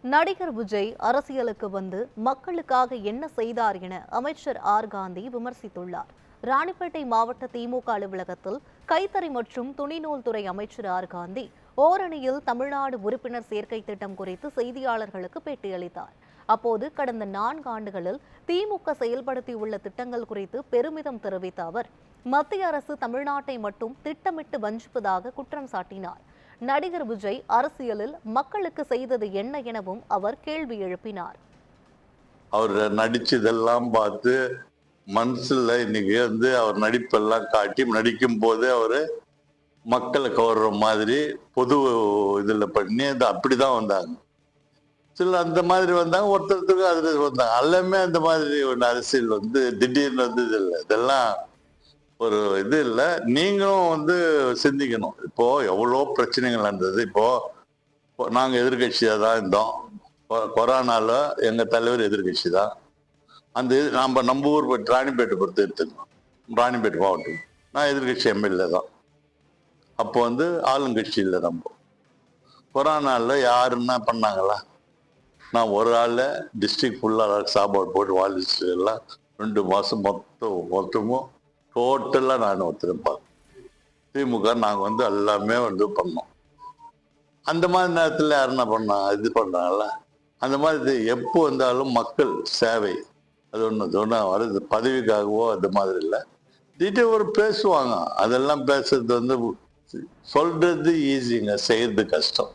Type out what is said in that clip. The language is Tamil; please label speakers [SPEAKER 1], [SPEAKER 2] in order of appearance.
[SPEAKER 1] நடிகர் விஜய் அரசியலுக்கு வந்து மக்களுக்காக என்ன செய்தார் என அமைச்சர் ஆர் காந்தி விமர்சித்துள்ளார். ராணிப்பேட்டை மாவட்ட திமுக அலுவலகத்தில் கைத்தறி மற்றும் துணிநூல் துறை அமைச்சர் ஆர் காந்தி ஓரணியில் தமிழ்நாடு உறுப்பினர் சேர்க்கை திட்டம் குறித்து செய்தியாளர்களுக்கு பேட்டியளித்தார். அப்போது கடந்த 4 ஆண்டுகளில் திமுக செயல்படுத்தியுள்ள திட்டங்கள் குறித்து பெருமிதம் தெரிவித்த அவர் மத்திய அரசு தமிழ்நாட்டை மட்டும் திட்டமிட்டு வஞ்சிப்பதாக குற்றம் சாட்டினார். நடிகர் விஜய் அரசியலில் மக்களுக்கு செய்தது என்ன எனவும் அவர் கேள்வி எழுப்பினார்.
[SPEAKER 2] அவர் நடிச்சதெல்லாம் பார்த்து மனசுல இன்னைக்கு அவர் நடிப்பெல்லாம் காட்டி நடிக்கும் போது அவரு மக்களை கவர்ற மாதிரி பொது இதுல பண்ணி அது அப்படிதான் வந்தாங்க. சில அந்த மாதிரி வந்தாங்க, ஒருத்தருக்கு அதுல வந்தாங்க. எல்லாமே அந்த மாதிரி ஒரு அரசியல் திடீர்னு இது இல்லை. இதெல்லாம் ஒரு இது இல்லை. நீங்களும் சிந்திக்கணும். இப்போ எவ்வளோ பிரச்சனைகள் நடந்தது. இப்போ நாங்க எதிர்கட்சியா தான் இருந்தோம். கொரோனால எங்க தலைவர் எதிர்கட்சி தான். நம்ம ஊர் ராணிப்பேட்டை பொறுத்து எடுத்துக்கணும். ராணிப்பேட்டை மாவட்டம் நான் எதிர்கட்சி எம்எல்ஏ தான். அப்போ ஆளுங்கட்சி இல்லை. நம்ம கொரோனால யாரு என்ன பண்ணாங்களா? நான் ஒரு ஆள் டிஸ்ட்ரிக்ட் ஃபுல்லாக சாப்பாடு போட்டு வாழ்ந்துச்சு எல்லாம் 2 மாசம் மொத்தமும் டோட்டலா நான் ஒத்துருப்பேன். திமுக நாங்க எல்லாமே பண்ணோம். அந்த மாதிரி நேரத்துல யாரு என்ன பண்ணா இது பண்றாங்கல்ல, அந்த மாதிரி எப்போ வந்தாலும் மக்கள் சேவை அது ஒண்ணு வருது. பதவிக்காகவோ அது மாதிரி இல்லை. திடீர் ஒரு பேசுவாங்க. அதெல்லாம் பேசுறது சொல்றது ஈஸிங்க, செய்யறது கஷ்டம்.